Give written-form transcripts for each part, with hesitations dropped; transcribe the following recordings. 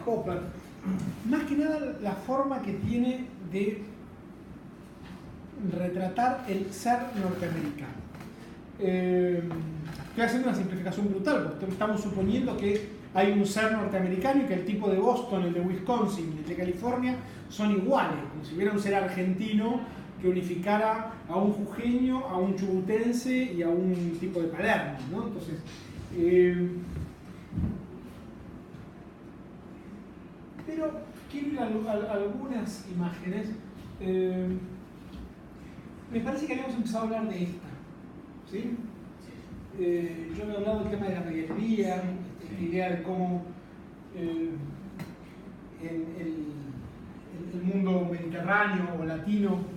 Hopper, más que nada la forma que tiene de retratar el ser norteamericano. Estoy haciendo una simplificación brutal, porque estamos suponiendo que hay un ser norteamericano y que el tipo de Boston, el de Wisconsin y el de California son iguales, como si hubiera un ser argentino que unificara a un jujeño, a un chubutense y a un tipo de Palermo, ¿no? Entonces, pero quiero ir a algunas imágenes. Me parece que habíamos empezado a hablar de esta, ¿sí? Yo había hablado del tema de la reguería, esta idea de cómo el mundo mediterráneo o latino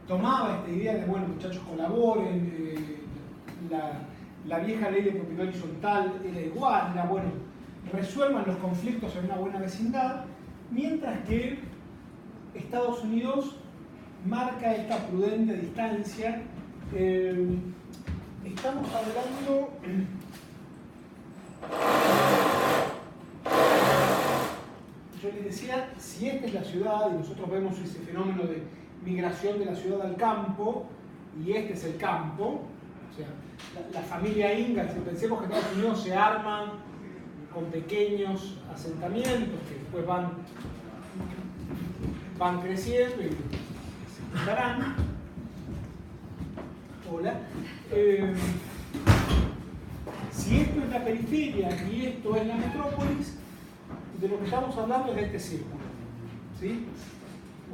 tomaba esta idea de, bueno, muchachos colaboren, la vieja ley de propiedad horizontal era igual, era, bueno, resuelvan los conflictos en una buena vecindad, mientras que Estados Unidos marca esta prudente distancia. Estamos hablando... Yo les decía, si esta es la ciudad, y nosotros vemos ese fenómeno de migración de la ciudad al campo, y este es el campo, o sea, la familia Ingalls, si pensemos que Estados Unidos se arman con pequeños asentamientos que después van creciendo y se juntarán. Hola. Si esto es la periferia y esto es la metrópolis, de lo que estamos hablando es de este círculo, ¿sí?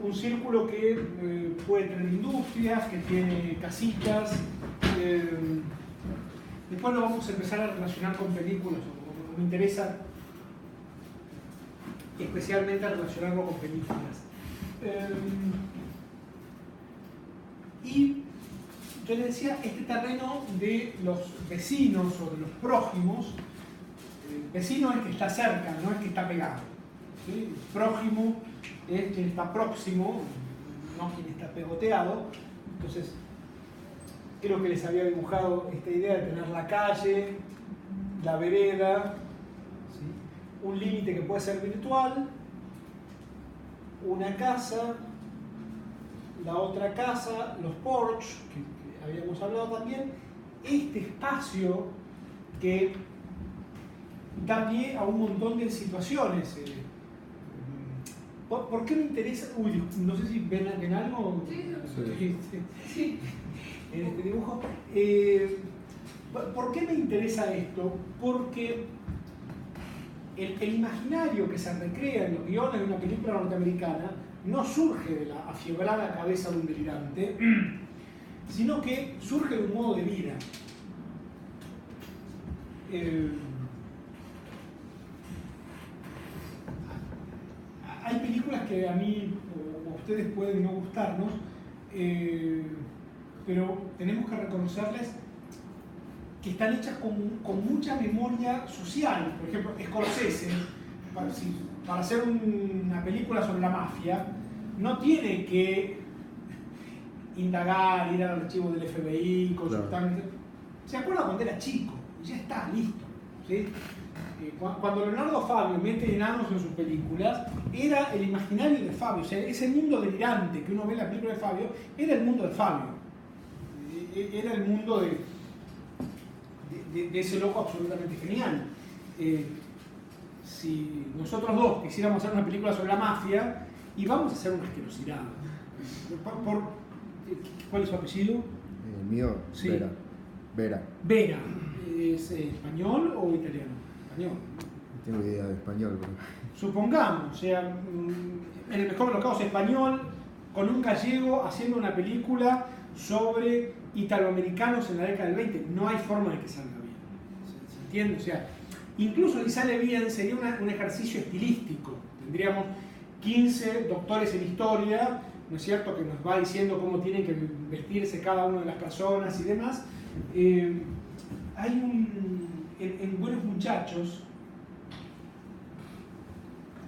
Un círculo que puede tener industrias, que tiene casitas. Después lo vamos a empezar a relacionar con películas, o me interesa especialmente a relacionarlo con películas. Y yo les decía, este terreno de los vecinos o de los prójimos, vecino es que está cerca, no es que está pegado, ¿sí? Prójimo es quien está próximo, no quien está pegoteado. Entonces, creo que les había dibujado esta idea de tener la calle, la vereda, ¿sí? Un límite que puede ser virtual, una casa, la otra casa, los porch, que habíamos hablado también, este espacio que da pie a un montón de situaciones. ¿Por qué me interesa? Uy, no sé si ven algo. Sí. En este dibujo. ¿Por qué me interesa esto? Porque el imaginario que se recrea en los guiones de una película norteamericana no surge de la afiebrada cabeza de un delirante, sino que surge de un modo de vida. Hay películas que a mí o a ustedes pueden no gustarnos, pero tenemos que reconocerles que están hechas con mucha memoria social. Por ejemplo, Scorsese, para hacer una película sobre la mafia, no tiene que indagar, ir al archivo del FBI, consultar. Claro. Se acuerda cuando era chico, y ya está, listo, ¿sí? Cuando Leonardo Fabio mete enanos en sus películas, era el imaginario de Fabio, o sea, ese mundo delirante que uno ve en la película de Fabio, era el mundo de Fabio, era el mundo de ese loco absolutamente genial. Si nosotros dos quisiéramos hacer una película sobre la mafia, íbamos a hacer una asquerosidad. ¿Cuál es su apellido? El mío, sí. Vera. Vera. ¿Es español o italiano? Español. No tengo idea de español, pero... Supongamos, o sea, en el mejor de los casos español, con un gallego haciendo una película sobre italoamericanos en la década del 20. No hay forma de que salga bien. ¿Se entiende? O sea, incluso si sale bien sería un ejercicio estilístico. Tendríamos 15 doctores en historia, ¿no es cierto?, que nos va diciendo cómo tienen que vestirse cada una de las personas y demás. Hay en Buenos Muchachos,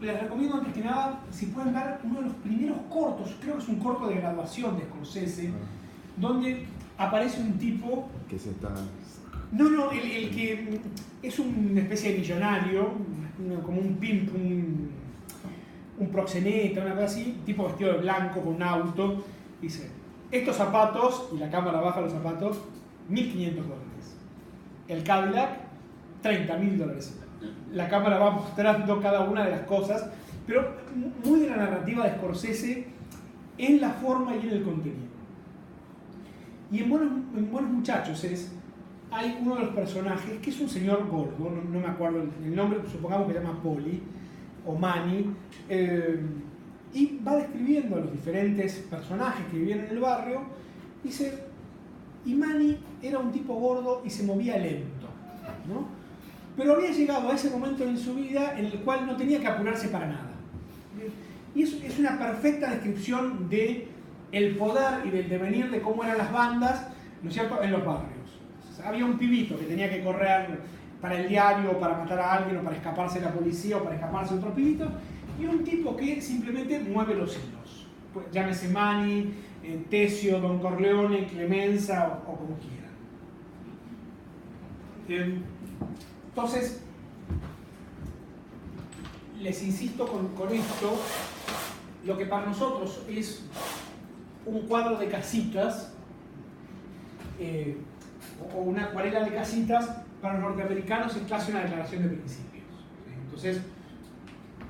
les recomiendo antes que nada, si pueden ver uno de los primeros cortos, creo que es un corto de graduación de Scorsese, donde aparece un tipo que se está No, el que es una especie de millonario, como un pimp, un proxeneta, una cosa así, tipo vestido de blanco con un auto, dice, estos zapatos, y la cámara baja los zapatos, $1.500. El Cadillac, $30.000. La cámara va mostrando cada una de las cosas, pero muy de la narrativa de Scorsese en la forma y en el contenido. Y en Buenos Muchachos hay uno de los personajes que es un señor gordo, no me acuerdo el nombre, supongamos que se llama Poli o Manny, y va describiendo a los diferentes personajes que vivían en el barrio. Dice, y Manny era un tipo gordo y se movía lento, ¿no? Pero había llegado a ese momento en su vida en el cual no tenía que apurarse para nada. Y eso es una perfecta descripción de el poder y del devenir de cómo eran las bandas, ¿no es cierto?, en los barrios. O sea, había un pibito que tenía que correr para el diario, o para matar a alguien, o para escaparse de la policía, o para escaparse de otro pibito, y un tipo que simplemente mueve los hilos. Pues, llámese Manny, Tesio, Don Corleone, Clemenza, o como quieran. Entonces, les insisto con esto, lo que para nosotros es un cuadro de casitas, o una acuarela de casitas, para los norteamericanos es casi una declaración de principios. Entonces,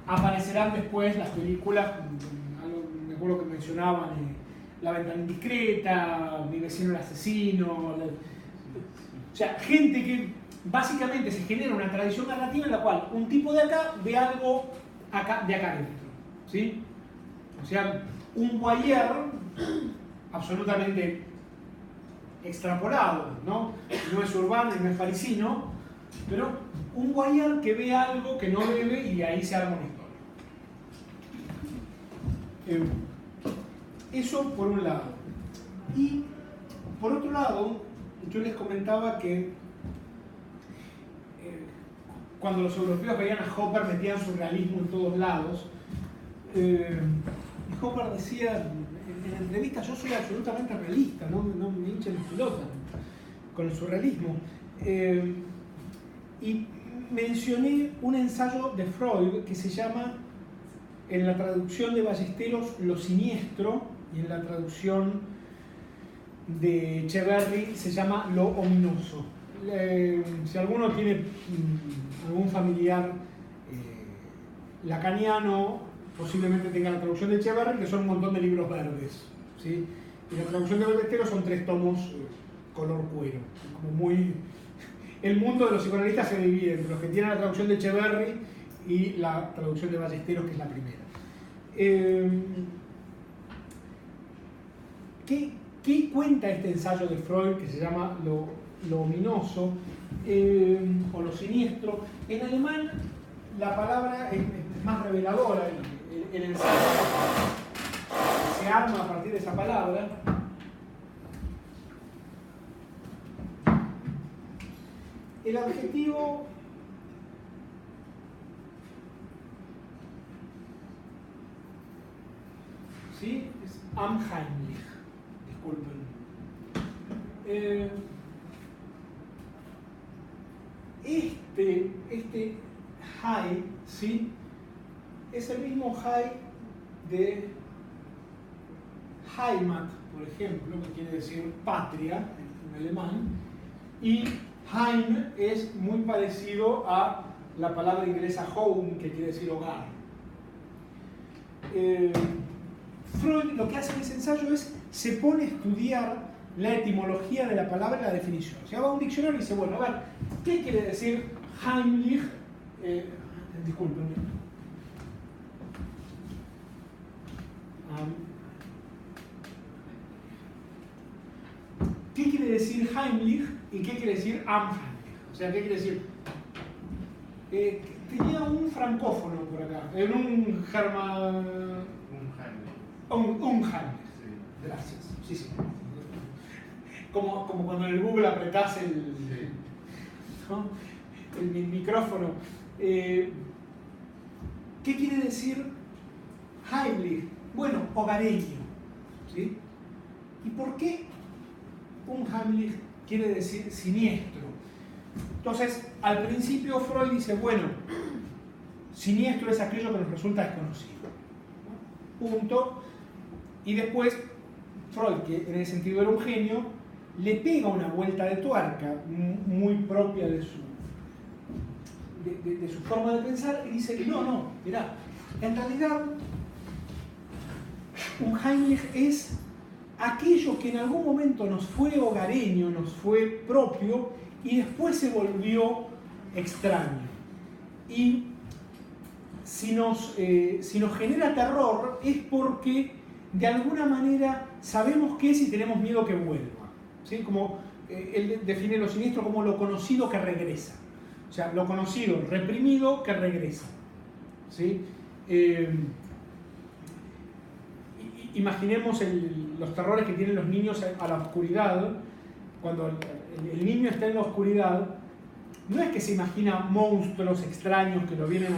aparecerán después las películas, me acuerdo que mencionaban La ventana indiscreta, Mi vecino el asesino, o sea, gente que básicamente se genera una tradición narrativa en la cual un tipo de acá ve algo de acá dentro, ¿sí? O sea, un voyeur absolutamente extrapolado, ¿no? No es urbano y no es parisino, pero un voyeur que ve algo que no debe y ahí se arma una historia. Eso por un lado. Y por otro lado, yo les comentaba que cuando los europeos veían a Hopper metían surrealismo en todos lados. Y Hopper decía en la entrevista, yo soy absolutamente realista, no me hinchen las pelotas con el surrealismo. Y mencioné un ensayo de Freud que se llama, en la traducción de Ballesteros, Lo siniestro, y en la traducción de Echeverry se llama Lo ominoso. Si alguno tiene algún familiar lacaniano, posiblemente tenga la traducción de Echeverry, que son un montón de libros verdes, ¿sí? Y la traducción de Ballesteros son 3 tomos color cuero. Como muy... El mundo de los psicoanalistas se divide entre los que tienen la traducción de Echeverry y la traducción de Ballesteros, que es la primera. ¿Qué cuenta este ensayo de Freud que se llama Lo ominoso o lo siniestro? En alemán la palabra es más reveladora, el ensayo se arma a partir de esa palabra. El adjetivo ¿sí? Es unheimlich. Disculpen. Este High, ¿sí? Es el mismo High de Heimat, por ejemplo, que quiere decir patria en alemán, y Heim es muy parecido a la palabra inglesa home, que quiere decir hogar. Freud lo que hace en ese ensayo es, se pone a estudiar la etimología de la palabra y la definición. O sea, va a un diccionario y dice, bueno, a ver, ¿qué quiere decir Heimlich? Disculpen. ¿Qué quiere decir Heimlich y qué quiere decir Unheimlich? O sea, ¿qué quiere decir? Tenía un francófono por acá, en un German... Unheimlich. Sí. Gracias. Sí, sí. Como cuando en el Google apretás ¿no? el micrófono. ¿Qué quiere decir Heimlich? Bueno, hogareño. ¿Sí? ¿Y por qué un Heimlich quiere decir siniestro? Entonces, al principio Freud dice, bueno, siniestro es aquello que nos resulta desconocido. Punto. Y después, Freud, que en ese sentido era un genio, le pega una vuelta de tuerca muy propia de su forma de pensar y dice, no, mirá, en realidad un Heimlich es aquello que en algún momento nos fue hogareño, nos fue propio y después se volvió extraño. Y si nos genera terror es porque de alguna manera sabemos qué es y tenemos miedo que vuelva. ¿Sí? Como él define lo siniestro como lo conocido que regresa. O sea, lo conocido, reprimido, que regresa. ¿Sí? Imaginemos los terrores que tienen los niños a la oscuridad. Cuando el niño está en la oscuridad, no es que se imagina monstruos extraños que lo vienen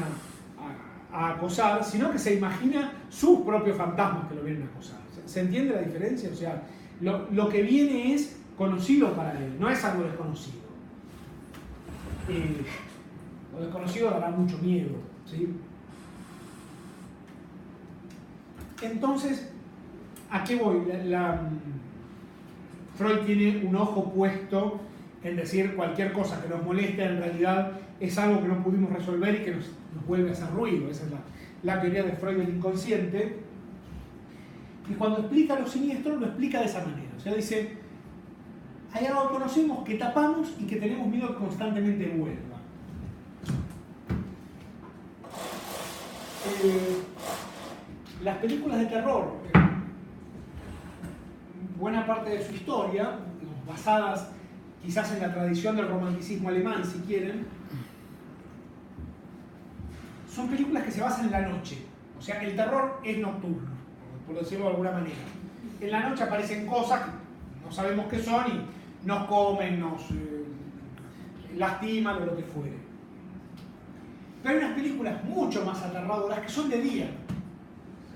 a acosar, sino que se imagina sus propios fantasmas que lo vienen a acosar. ¿Se entiende la diferencia? O sea, lo que viene es conocido para él, no es algo desconocido. Lo desconocido dará mucho miedo, ¿sí? Entonces, ¿a qué voy? Freud tiene un ojo puesto en decir cualquier cosa que nos molesta en realidad es algo que no pudimos resolver y que nos vuelve a hacer ruido. Esa es la teoría de Freud del inconsciente. Y cuando explica lo siniestro, lo explica de esa manera. O sea, dice, hay algo que conocemos, que tapamos y que tenemos miedo que constantemente vuelva. Las películas de terror, buena parte de su historia, basadas quizás en la tradición del romanticismo alemán, si quieren, son películas que se basan en la noche. O sea, el terror es nocturno, por decirlo de alguna manera. En la noche aparecen cosas que no sabemos qué son y nos comen, nos lastiman o lo que fuere. Pero hay unas películas mucho más aterradoras que son de día.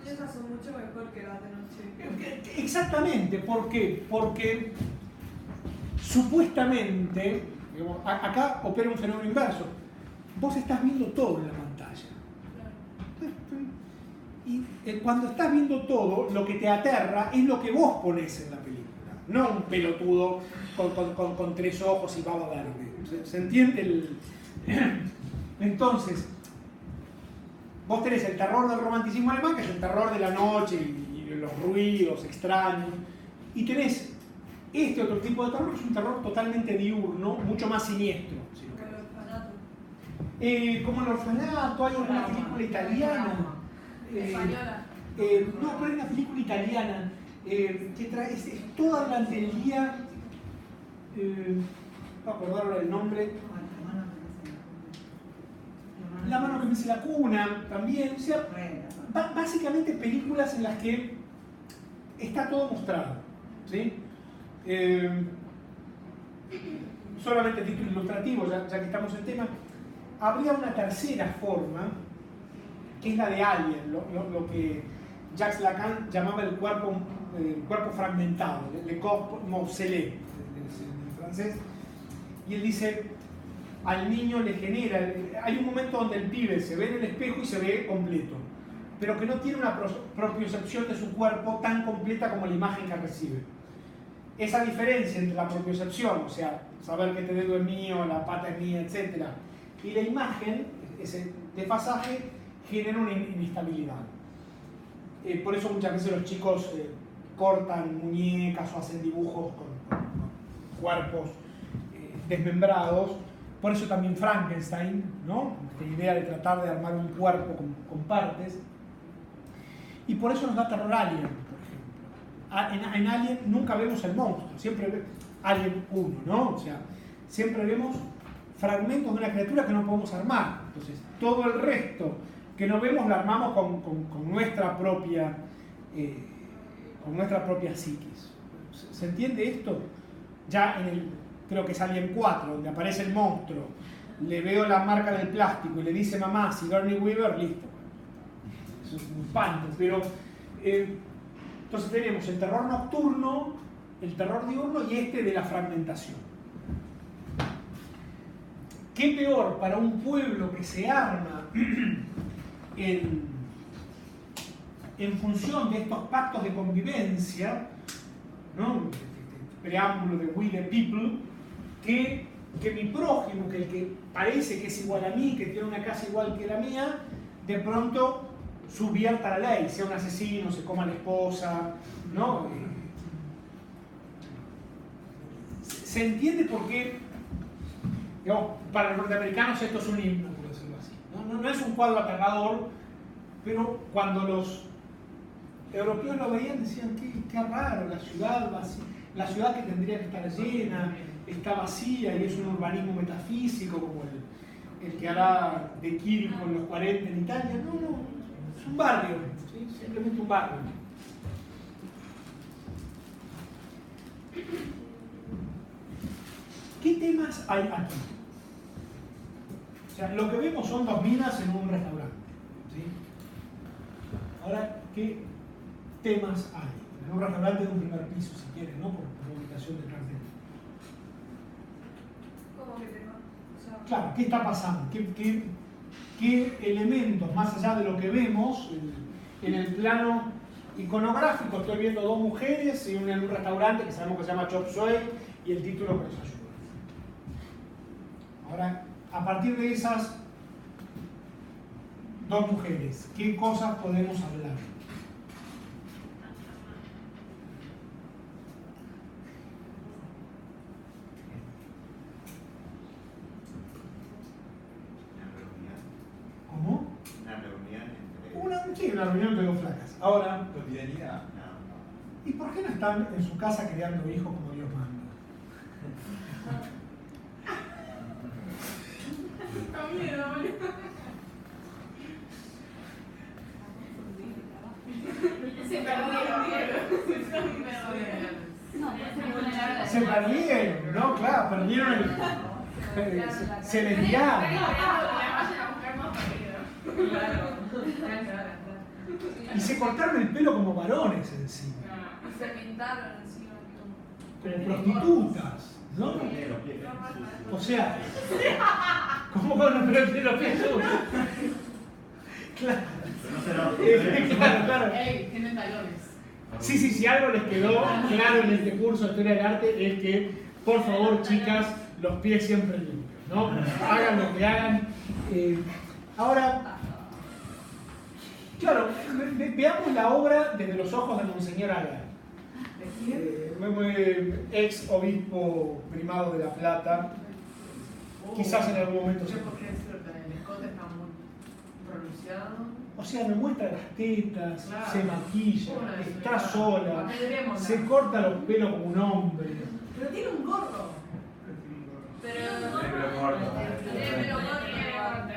Esas son mucho mejor que las de noche. Exactamente, ¿por qué? Porque supuestamente, digamos, acá opera un fenómeno inverso. Vos estás viendo todo en la pantalla. Y cuando estás viendo todo, lo que te aterra es lo que vos ponés en la película. No un pelotudo con 3 ojos y baba verde. ¿Se entiende? Entonces, vos tenés el terror del romanticismo alemán, que es el terror de la noche y los ruidos extraños. Y tenés este otro tipo de terror, que es un terror totalmente diurno, mucho más siniestro. Como el orfanato, hay una película italiana. Española. No, pero hay una película italiana que trae es toda durante el día. No acordar ahora el nombre. La mano que me hace la cuna, también. O sea, básicamente películas en las que está todo mostrado. ¿Sí? Solamente título ilustrativo, ya que estamos en tema. Habría una tercera forma, que es la de Alien, lo que Jacques Lacan llamaba el cuerpo fragmentado, le corps morcelé, en francés. Y él dice, al niño le genera, hay un momento donde el pibe se ve en el espejo y se ve completo, pero que no tiene una propiocepción de su cuerpo tan completa como la imagen que recibe. Esa diferencia entre la propiocepción, o sea, saber que este dedo es mío, la pata es mía, etc., y la imagen, ese desfasaje, genera una inestabilidad. Por eso muchas veces los chicos cortan muñecas o hacen dibujos con cuerpos desmembrados. Por eso también Frankenstein, ¿no? La idea de tratar de armar un cuerpo con partes. Y por eso nos da terror Alien, por ejemplo. En Alien nunca vemos el monstruo, siempre vemos Alien 1, ¿no? O sea, siempre vemos fragmentos de una criatura que no podemos armar. Entonces, todo el resto que no vemos lo armamos con nuestra propia psiquis. ¿Se entiende esto? Ya creo que es Alien 4, donde aparece el monstruo, le veo la marca del plástico y le dice mamá, Sigourney Weaver, listo. Eso es un espanto, pero entonces tenemos el terror nocturno, el terror diurno y este de la fragmentación. ¿qué peor para un pueblo que se arma en función de estos pactos de convivencia, ¿no? Preámbulo de We the People, que mi prójimo, que el que parece que es igual a mí, que tiene una casa igual que la mía, de pronto subvierta la ley, sea un asesino, se coma a la esposa, ¿no? Se entiende por qué, digamos, para los norteamericanos esto es un himno, por decirlo así. No es un cuadro aterrador, pero cuando los europeos lo veían decían, qué raro, la ciudad vacía, la ciudad que tendría que estar llena, está vacía y es un urbanismo metafísico como el que hará de Quirico en los 40 en Italia. No, es un barrio, ¿sí? Simplemente un barrio. ¿Qué temas hay aquí? O sea, lo que vemos son dos minas en un restaurante, ¿sí? Ahora, ¿qué temas hay? En un restaurante de un primer piso, si quieren, ¿no? Por ubicación del cartel. ¿Cómo que tema? O sea, Claro, ¿qué está pasando? ¿Qué elementos, más allá de lo que vemos en el plano iconográfico? Estoy viendo dos mujeres en un restaurante que sabemos que se llama Chop Suey y el título que nos ayuda. Ahora, a partir de esas dos mujeres, ¿qué cosas podemos hablar? ¿Cómo? Una reunión entre dos flacas. Ahora, Cotidianidad. ¿y por qué no están en su casa criando hijos como Dios manda? Se perdieron, ¿no? Claro, perdieron el... Se desviaron. Y se cortaron el pelo como varones encima. se pintaron encima. Como prostitutas, ¿no? O sea, ¿cómo con los pelos de los pies? Claro. Claro. Ey, tienen talones. Sí, si algo les quedó claro en este curso de Historia del Arte es que, por favor, chicas, los pies siempre limpios, ¿no? Hagan lo que hagan. Ahora, claro, veamos la obra desde los ojos de Monseñor Agar. Ex obispo primado de La Plata. Quizás en algún momento No sé se... por qué decirlo, pero el escote está muy pronunciado. O sea, me muestra las tetas, Claro. se maquilla, está sola, Apedrémosla. se corta los pelos como un hombre. Pero tiene un gorro. Pero Pero corto. pero corto.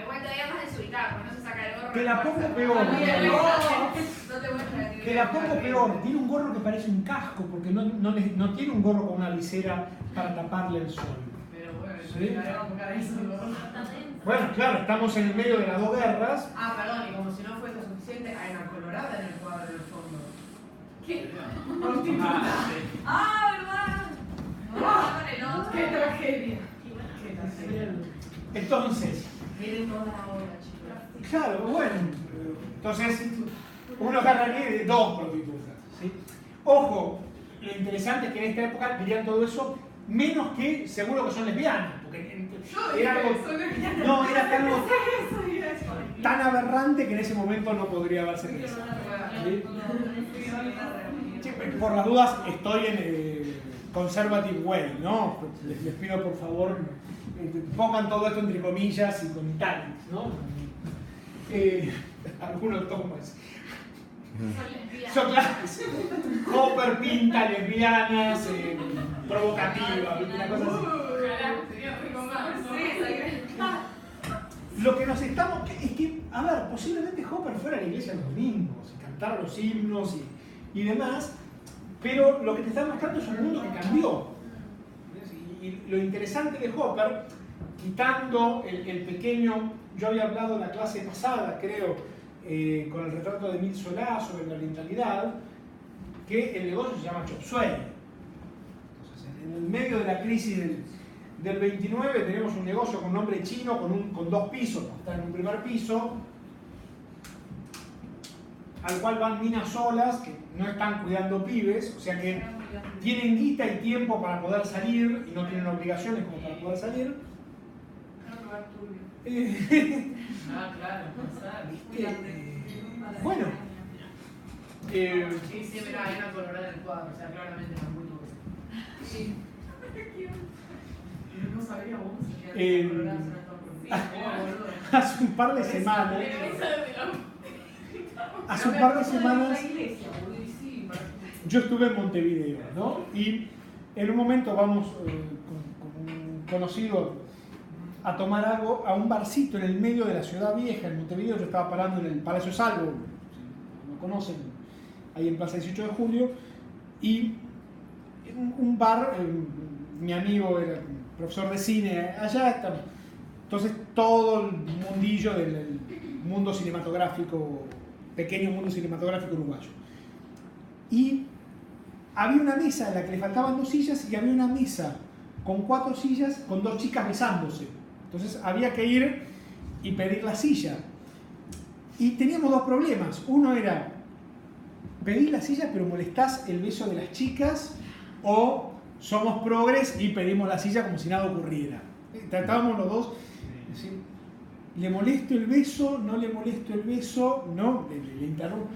Igual todavía más desubicado, no se saca el gorro. Que la pongo peor. No te muestra. Que la pongo peor, tiene un gorro que parece un casco, porque no tiene un gorro con una visera para taparle el sol. Pero bueno, ¿Sí? le haremos buscar eso. Bueno, claro, estamos en el medio de las dos guerras. Ah, perdón, y como si no fuese suficiente, hay una colorada en el cuadro del fondo. ¿Qué? Prostituta. ¡Ah, verdad! Ah, con el otro. ¡Qué tragedia! ¡Qué tragedia! Entonces, Miren toda la obra, chicos. claro, bueno, entonces uno agarraría de dos prostitutas, ¿sí? Ojo, lo interesante es que en esta época dirían todo eso, menos que seguro que son lesbianas, porque era algo, no, era algo tan aberrante que en ese momento no podría haberse pensado. ¿Sí? Sí, por las dudas estoy en conservative way, ¿no? Les pido por favor pongan todo esto entre comillas y con italics, ¿no? Algunos tomas. Son claras. Hopper pinta lesbianas, provocativas, una cosa así. Lo que nos estamos... Es que, a ver, posiblemente Hopper fuera a la iglesia los domingos y cantara los himnos y demás, pero lo que te está mostrando es un mundo que cambió. Y lo interesante de Hopper, quitando el pequeño... Yo había hablado en la clase pasada, creo, con el retrato de Emile Zola sobre la orientalidad, que el negocio se llama Chop Suey. Entonces, en el medio de la crisis del 29 tenemos un negocio con nombre chino, con 2 pisos, está en un primer piso, al cual van minas solas, que no están cuidando pibes, o sea que tienen guita y tiempo para poder salir y no tienen obligaciones como para poder salir. Claro, pasar. Bueno. Sí, sí, mira, hay una colorada en el cuadro, o sea, claramente no es muy dulce. Sí. No sabía vos que coloradas en el Hace un par de semanas. Hace un par de semanas yo estuve en Montevideo, ¿no? Y en un momento vamos con un conocido a tomar algo a un barcito en el medio de la ciudad vieja, en Montevideo. Yo estaba parando en el Palacio Salvo, si no conocen, ahí en Plaza 18 de Julio, y en un bar, mi amigo era profesor de cine, allá está. Entonces todo el mundillo del mundo cinematográfico, pequeño mundo cinematográfico uruguayo. Y había una mesa en la que le faltaban 2 sillas y había una mesa con 4 sillas con 2 chicas besándose. Entonces había que ir y pedir la silla. Y teníamos 2 problemas. Uno era, pedís la silla pero molestás el beso de las chicas, o somos progres y pedimos la silla como si nada ocurriera. Tratábamos los dos, decir, ¿le molesto el beso? ¿No le molesto el beso? No, le interrumpo.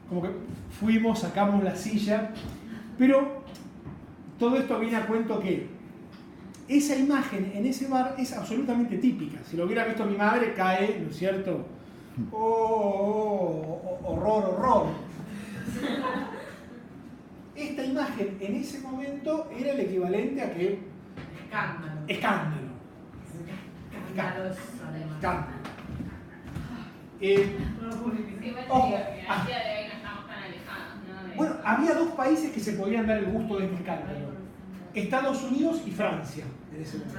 Como que fuimos, sacamos la silla, pero todo esto viene a cuento que esa imagen en ese bar es absolutamente típica. Si lo hubiera visto mi madre, cae, ¿no es cierto? Horror, horror. Esta imagen en ese momento era el equivalente a que... Escándalo. Escándalo. Escandaloso, además. Escándalo. Ojo. Al día de hoy no estamos tan alejados, ¿no? Bueno, había 2 países que se podían dar el gusto de este escándalo. Estados Unidos y Francia, en ese momento.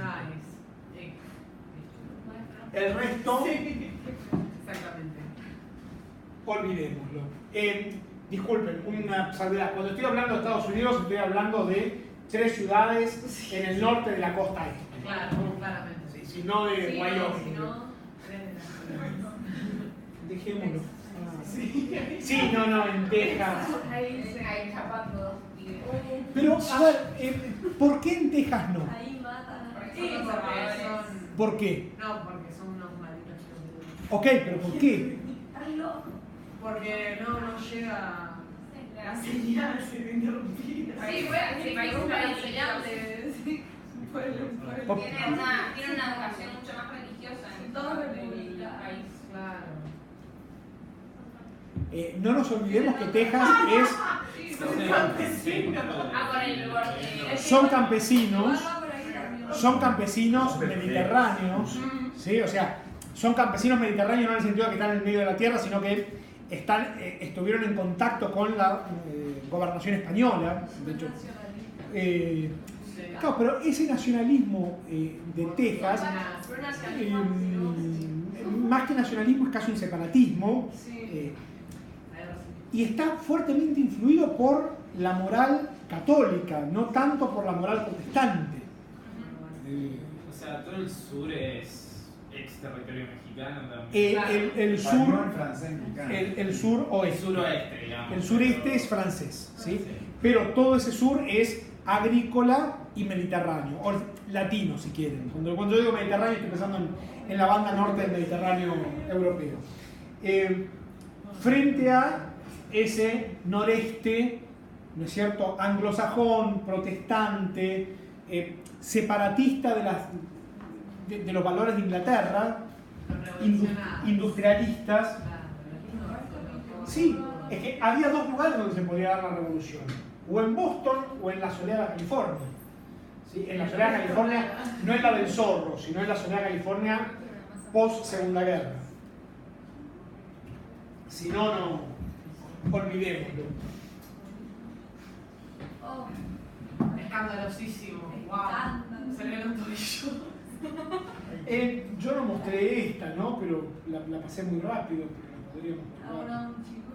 El resto, Exactamente. olvidémoslo. Disculpen, una salvedad. Cuando estoy hablando de Estados Unidos, estoy hablando de 3 ciudades en el norte de la costa este. Claro, claramente. Sí, si no de Sí, Wyoming. si no, Dejémoslo. Sí, no, en Texas. ahí chapando. Pero, a ver, ¿por qué en Texas no? Ahí matan a Sí, porque son... ¿Por qué? No, porque son unos malditos chicos. Ok, pero ¿por qué? Están locos. Porque no llega la señal, se ve interrumpida. Sí, bueno, sí, país es para enseñantes. Tiene una educación mucho más religiosa en Todo todo republicano. el país. Claro. No nos olvidemos que Texas es... Por el borde. Son campesinos, Va por ahí también. son campesinos mediterráneos, ¿sí? O sea, son campesinos mediterráneos no en el sentido de que están en el medio de la tierra, sino que estuvieron en contacto con la gobernación española. De hecho, claro, pero ese nacionalismo de Texas, más que nacionalismo es casi un separatismo, y está fuertemente influido por la moral católica, no tanto por la moral protestante. O sea, todo el sur es ex territorio mexicano también. El sur, Español, francés, mexicano. el sur oeste. El suroeste, digamos. El sureste es francés, ¿sí? Pero todo ese sur es agrícola y mediterráneo, o latino si quieren. Cuando yo digo mediterráneo estoy pensando en la banda norte del Mediterráneo europeo. Frente a ese noreste, ¿no es cierto?, anglosajón, protestante, separatista de los valores de Inglaterra, industrialistas. Sí, es que había 2 lugares donde se podía dar la revolución, o en Boston o en la soleada California. ¿Sí? En la soleada California no es la del zorro, sino en la soleada California post Segunda Guerra. Si no, no olvidémoslo. Escandalosísimo. Wow. Se le ven los tobillos. Yo no mostré esta, ¿no? Pero la pasé muy rápido, porque la podríamos Ahora mostrar. un chico.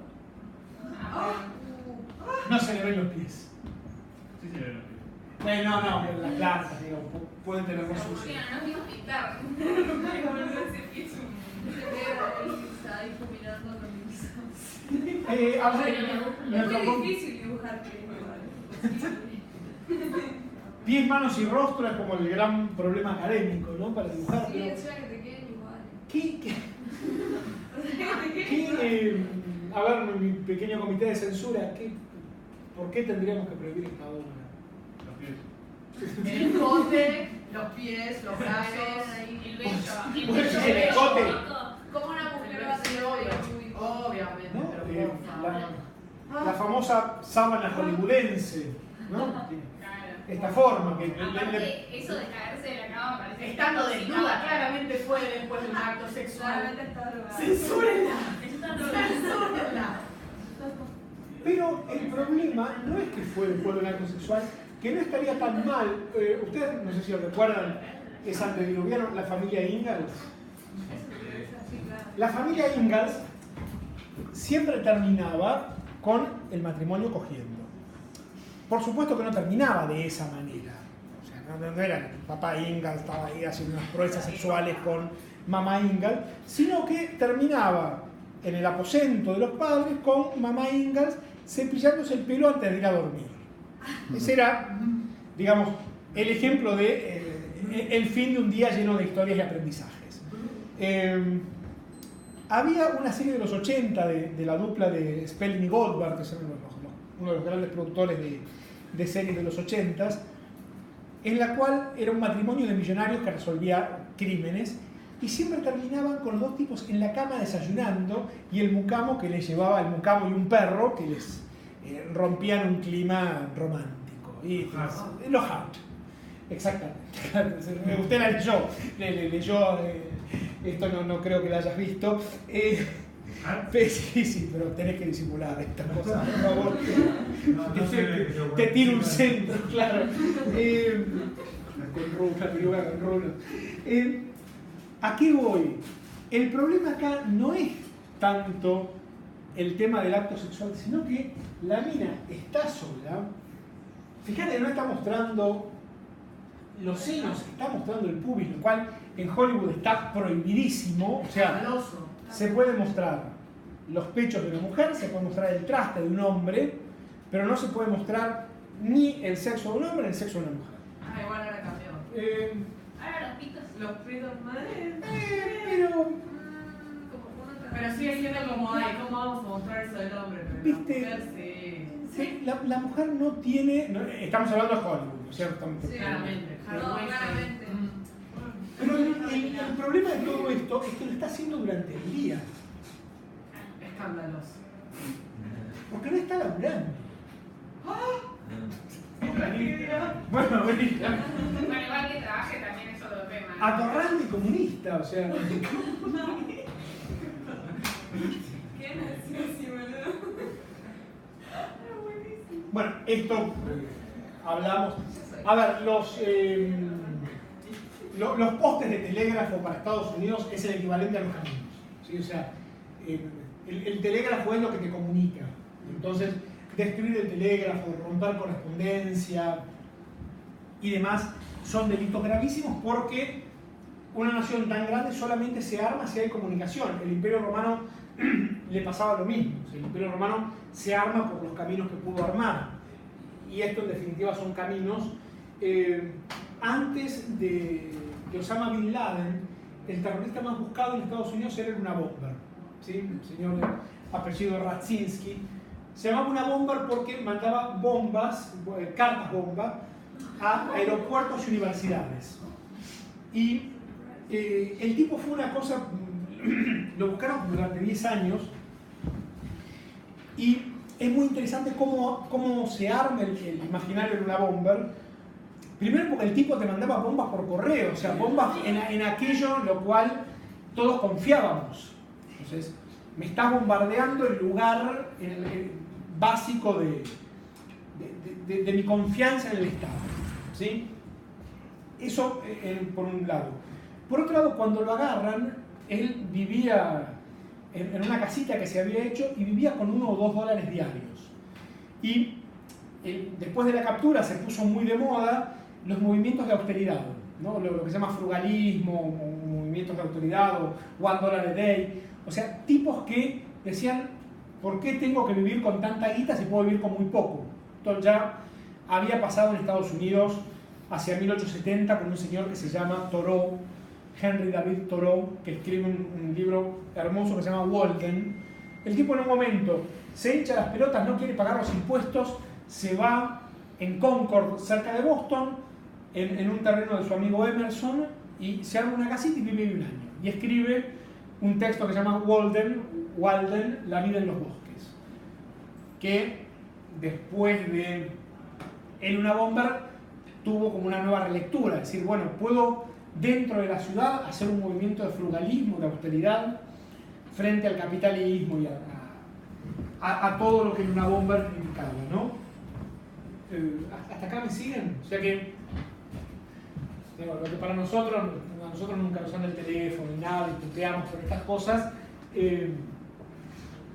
No se le ven los pies. Sí, sí, Bueno, no, las plantas, digo, pueden tener más uso. No nos vimos pintar. Ahí combinando con mis. Es muy difícil dibujar Pies, manos y rostro es como el gran problema académico, ¿no? Para dibujar. Sí, Pero encima que te queden iguales. a ver, mi pequeño comité de censura, ¿por qué tendríamos que prohibir esta obra? El escote, los pies, los brazos. el bello. Pues, el escote. ¿Cómo una mujer va a tener bello? Obviamente, ¿No? pero por favor. La famosa sábana hollywoodense, ¿no? Claro. Esta forma que Aparte, eso de caerse de la cama parece. Estando desnuda, claramente fue después de un acto sexual. Claramente está drogada. ¡Censúrenla! Está drogada. ¡Censúrenla! Pero el problema no es que fue después de un acto sexual, que no estaría tan mal. Ustedes, no sé si lo recuerdan, es antediluviano, la familia Ingalls. La familia Ingalls siempre terminaba con el matrimonio cogiendo. Por supuesto que no terminaba de esa manera. O sea, no era que papá Ingalls estaba ahí haciendo unas proezas sexuales con mamá Ingalls, sino que terminaba en el aposento de los padres con mamá Ingalls cepillándose el pelo antes de ir a dormir. Ese era, digamos, el ejemplo de el fin de un día lleno de historias y aprendizajes. Había una serie de los 80 de la dupla de Spelling y Goldberg, que son uno de los grandes productores de series de los 80, en la cual era un matrimonio de millonarios que resolvía crímenes y siempre terminaban con los dos tipos en la cama desayunando y el mucamo que les llevaba, el mucamo y un perro que les rompían un clima romántico. Y los Hart, exactamente. Usted la leyó, leyó esto no creo que la hayas visto. Sí, pero tenés que disimular estas cosas, por favor. Te tiro un centro, claro. Con runa. ¿A qué voy? El problema acá no es tanto el tema del acto sexual, sino que la mina está sola. Fíjate, no está mostrando los senos, está mostrando el pubis, lo cual en Hollywood está prohibidísimo. O sea, se puede mostrar los pechos de una mujer, se puede mostrar el traste de un hombre, pero no se puede mostrar ni el sexo de un hombre ni el sexo de una mujer. Ah, igual ahora cambió. Ahora los pitos. Los pitos, madre. Pero sigue siendo como, ay, ¿cómo vamos a mostrar eso del hombre? Pero ¿viste? la mujer sí. Sí, la mujer no tiene. Estamos hablando de Hollywood, ¿no es cierto? Sí, claramente. No, claramente. Pero el problema de todo esto es que lo está haciendo durante el día. Escandaloso. Porque no está laburando. Bueno, vení. Bueno, igual que trabaje también es otro tema. Atorrante y comunista, o sea. ¿Qué nació, boludo? Bueno, esto hablamos. A ver, los postes de telégrafo para Estados Unidos es el equivalente a los caminos. ¿Sí? O sea, el telégrafo es lo que te comunica. Entonces, destruir el telégrafo, romper correspondencia y demás son delitos gravísimos porque una nación tan grande solamente se arma si hay comunicación. El Imperio Romano le pasaba lo mismo. O sea, el Imperio Romano se arma por los caminos que pudo armar. Y esto en definitiva son caminos. Antes de Osama Bin Laden, el terrorista más buscado en Estados Unidos era una bomber. ¿Sí? Un señor de apellido Radzinski. Se llamaba una bomber porque mandaba bombas, cartas bomba, a aeropuertos y universidades. Y el tipo fue una cosa, lo buscaron durante 10 años, y es muy interesante cómo se arma el imaginario de una bomber. Primero porque el tipo te mandaba bombas por correo, o sea, bombas en aquello en lo cual todos confiábamos. Entonces, me estás bombardeando el lugar básico de mi confianza en el Estado. ¿Sí? Eso por un lado. Por otro lado, cuando lo agarran, él vivía en una casita que se había hecho y vivía con $1 o $2 diarios. Y después de la captura se puso muy de moda los movimientos de austeridad. ¿no? Lo que se llama frugalismo, o movimientos de autoridad, o $1 a day. O sea, tipos que decían, ¿por qué tengo que vivir con tanta guita si puedo vivir con muy poco? Esto ya había pasado en Estados Unidos hacia 1870 con un señor que se llama Thoreau, Henry David Thoreau, que escribe un libro hermoso que se llama Walden. El tipo en un momento se echa las pelotas, no quiere pagar los impuestos, se va en Concord, cerca de Boston, en un terreno de su amigo Emerson, y se arma una casita y vive ahí un año. Y escribe un texto que se llama Walden, La vida en los bosques, que después de El Una Bomber tuvo como una nueva relectura, es decir, bueno, puedo dentro de la ciudad hacer un movimiento de frugalismo, de austeridad, frente al capitalismo y a todo lo que El Una Bomber indicaba, ¿no? ¿Hasta acá me siguen? O sea que, digo, lo que para nosotros, a nosotros nunca nos anda el teléfono ni nada, y tuteamos por estas cosas,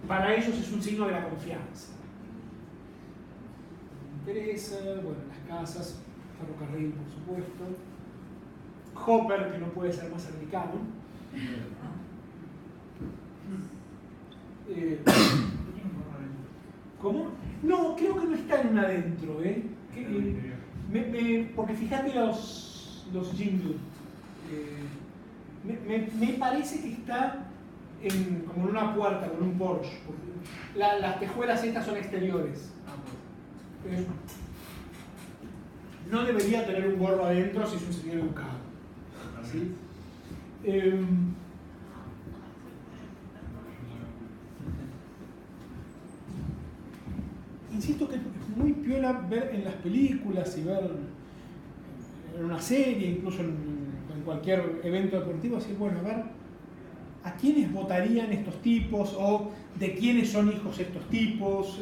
para ellos es un signo de la confianza. Interesa, bueno, las casas, ferrocarril, por supuesto. Hopper, que no puede ser más americano. ¿Cómo? No, creo que no está en un adentro, porque fíjate los jingles. Me parece que está como en una puerta, con un Porsche. Las tejuelas estas son exteriores. No debería tener un gorro adentro si es un señor educado. ¿Sí? Insisto que es muy piola ver en las películas y ver en una serie, incluso en cualquier evento deportivo, decir, bueno, a ver, ¿a quiénes votarían estos tipos? O ¿de quiénes son hijos estos tipos?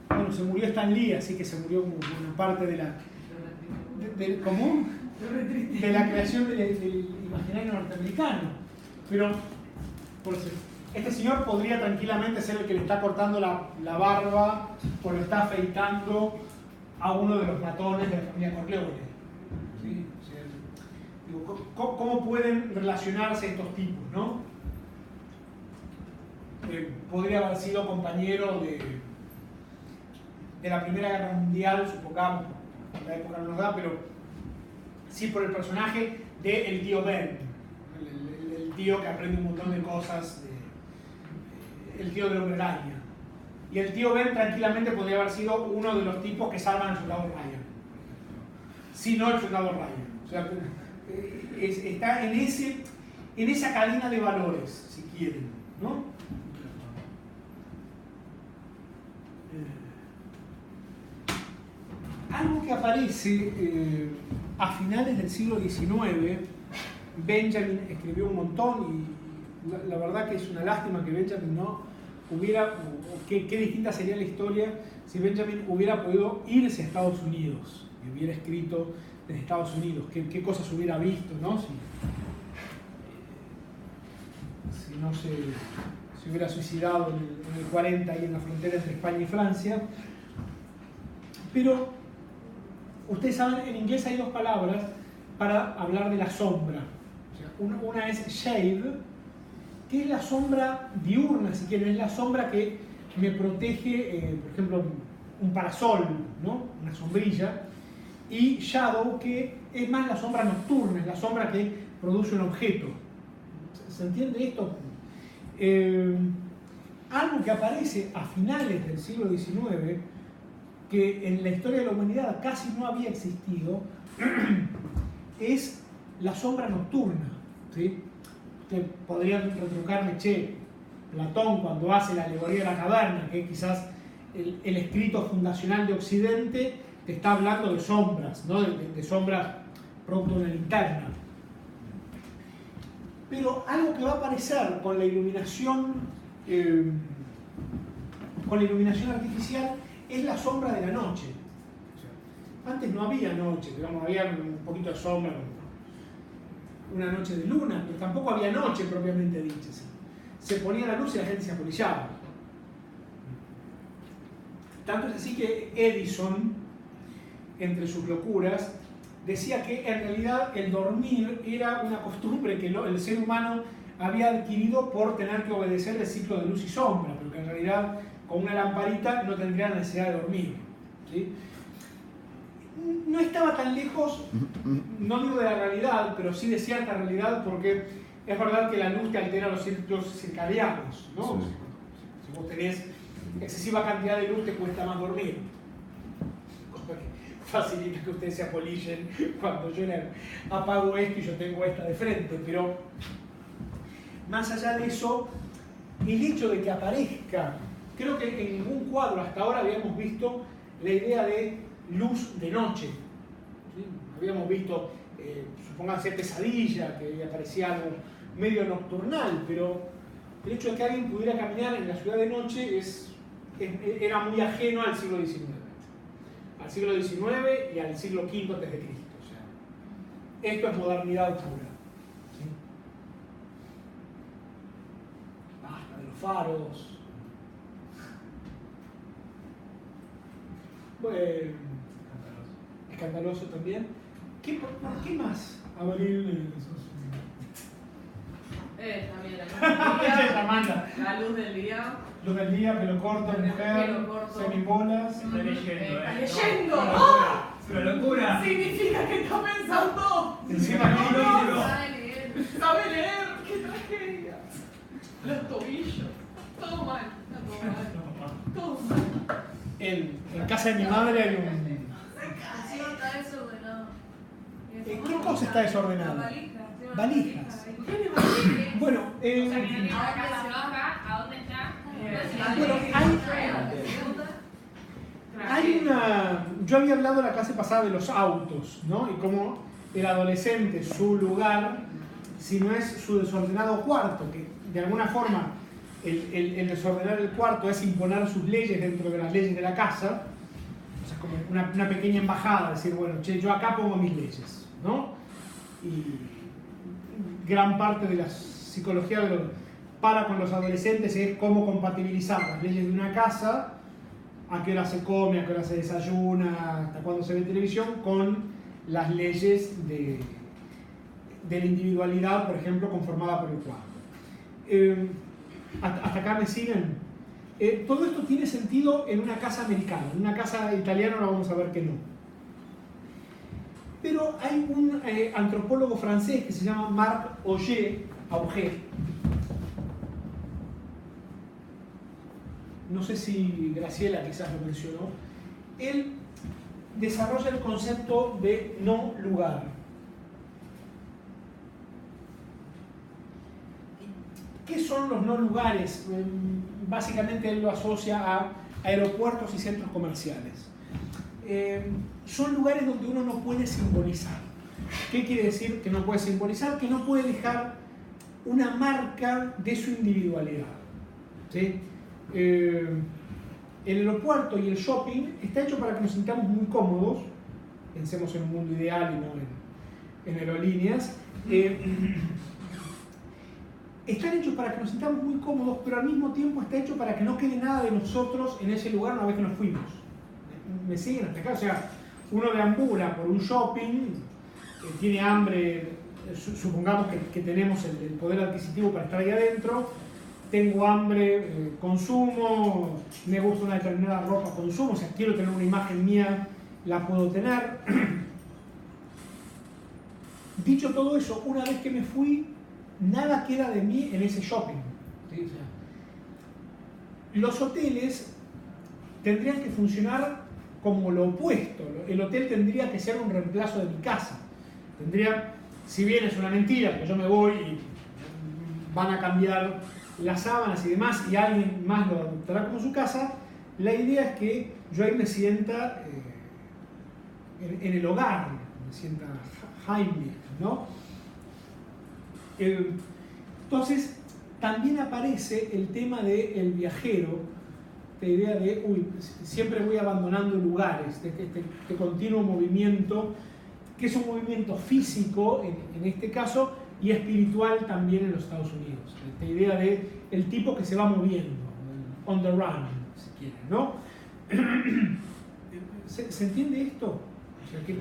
Bueno, se murió Stan Lee, así que se murió como una parte de la... ¿Cómo? De la creación del imaginario norteamericano. Pero, por eso, este señor podría tranquilamente ser el que le está cortando la barba o le está afeitando a uno de los matones de la familia Corleone. ¿Sí? O sea, digo, ¿cómo pueden relacionarse estos tipos, no? Podría haber sido compañero de la Primera Guerra Mundial, supongamos, por la época no nos da, pero sí por el personaje del tío Ben, el tío que aprende un montón de cosas, el tío del Hombre Araña. Y el tío Ben tranquilamente podría haber sido uno de los tipos que salvan al soldado Ryan, si no el soldado Ryan. O sea, está en esa cadena de valores, si quieren, ¿no? Algo que aparece a finales del siglo XIX, Benjamin escribió un montón y la verdad que es una lástima que Benjamin no hubiera, qué distinta sería la historia si Benjamin hubiera podido irse a Estados Unidos y hubiera escrito desde Estados Unidos, qué cosas hubiera visto, ¿no? Si no se hubiera suicidado en el 40 ahí en la frontera entre España y Francia. Pero ustedes saben, en inglés hay dos palabras para hablar de la sombra. O sea, una es shade, que es la sombra diurna, si quieren, es la sombra que me protege, por ejemplo, un parasol, ¿no? Una sombrilla. Y shadow, que es más la sombra nocturna, es la sombra que produce un objeto. ¿Se entiende esto? Algo que aparece a finales del siglo XIX, que en la historia de la humanidad casi no había existido, es la sombra nocturna. ¿Sí? Ustedes podrían retrucarme, Platón cuando hace la alegoría de la caverna, que quizás el escrito fundacional de Occidente, te está hablando de sombras, ¿no? de sombras producto de una linterna. Pero algo que va a aparecer con la iluminación artificial es la sombra de la noche. O sea, antes no había noche, digamos, había un poquito de sombra, una noche de luna, pero tampoco había noche propiamente dicha. ¿Sí? Se ponía la luz y la gente se apolillaba. Tanto es así que Edison, entre sus locuras, decía que en realidad el dormir era una costumbre que el ser humano había adquirido por tener que obedecer el ciclo de luz y sombra, pero que en realidad con una lamparita no tendría la necesidad de dormir, ¿sí? No estaba tan lejos, no digo de la realidad, pero sí de cierta realidad, porque es verdad que la luz te altera los ciclos circadianos, ¿no? Sí. Si vos tenés excesiva cantidad de luz te cuesta más dormir, cosa que facilita que ustedes se apolillen cuando yo le apago esto y yo tengo esta de frente, pero más allá de eso, el hecho de que aparezca, creo que en ningún cuadro hasta ahora habíamos visto la idea de luz de noche, ¿sí? Habíamos visto, supónganse, Pesadilla, que aparecía algo medio nocturnal, pero el hecho de que alguien pudiera caminar en la ciudad de noche era muy ajeno al siglo XIX. Al siglo XIX y al siglo V a.C. O sea, esto es modernidad pura. ¿Sí? Basta de los faros. Bueno, escandaloso también. ¿Por qué más? Abril. También la luz del día. Amanda. La luz del día. Luz del día, pelo corto, mujer, Pelo corto. semibolas. Está leyendo, Está ¿eh? leyendo. No, ¡ah! ¡Es una locura! Significa que está pensando. Encima no. Sabe leer. Sabe leer. ¡Qué tragedia! Los tobillos. Todo mal. Está todo mal. Todo mal. En casa de mi madre hay un. Encima está desordenado. ¿Qué cosa está desordenada? La valija. Tiene una Valijas. ahí. Bueno, O sea, que no tiene la casa roja, ¿a dónde está? Bueno, hay una. Yo había hablado la clase pasada de los autos, ¿no? Y cómo el adolescente, su lugar, si no es su desordenado cuarto, que de alguna forma el desordenar el cuarto es imponer sus leyes dentro de las leyes de la casa, o sea, como una pequeña embajada, decir, bueno, che, yo acá pongo mis leyes, ¿no? Y gran parte de la psicología para con los adolescentes es cómo compatibilizar las leyes de una casa, a qué hora se come, a qué hora se desayuna, hasta cuándo se ve televisión, con las leyes de la individualidad, por ejemplo, conformada por el cuarto. ¿Hasta acá me siguen? Todo esto tiene sentido en una casa americana. En una casa italiana no vamos a ver que no. Pero hay un antropólogo francés que se llama Marc Augé, no sé si Graciela quizás lo mencionó. Él desarrolla el concepto de no lugar. ¿Qué son los no lugares? Básicamente él lo asocia a aeropuertos y centros comerciales. Son lugares donde uno no puede simbolizar. ¿Qué quiere decir que no puede simbolizar? Que no puede dejar una marca de su individualidad. ¿Sí? El aeropuerto y el shopping está hecho para que nos sintamos muy cómodos. Pensemos en un mundo ideal y no en aerolíneas. Están hechos para que nos sintamos muy cómodos, pero al mismo tiempo está hecho para que no quede nada de nosotros en ese lugar una vez que nos fuimos. ¿Me siguen hasta acá? O sea, uno deambula por un shopping, tiene hambre, supongamos que tenemos el poder adquisitivo para estar ahí adentro, tengo hambre, consumo, me gusta una determinada ropa, consumo, o sea, quiero tener una imagen mía, la puedo tener. Dicho todo eso, una vez que me fui, nada queda de mí en ese shopping. ¿Sí? O sea, los hoteles tendrían que funcionar como lo opuesto. El hotel tendría que ser un reemplazo de mi casa. Tendría, si bien es una mentira, porque yo me voy y van a cambiar las sábanas y demás y alguien más lo adoptará como su casa, la idea es que yo ahí me sienta en el hogar, me sienta heimlich, ¿no? Entonces, también aparece el tema del viajero, la idea de, siempre voy abandonando lugares, de este continuo movimiento, que es un movimiento físico en este caso, y espiritual también en los Estados Unidos. Esta idea de el tipo que se va moviendo, on the run, si quieren, ¿no? ¿Se entiende esto? O sea, que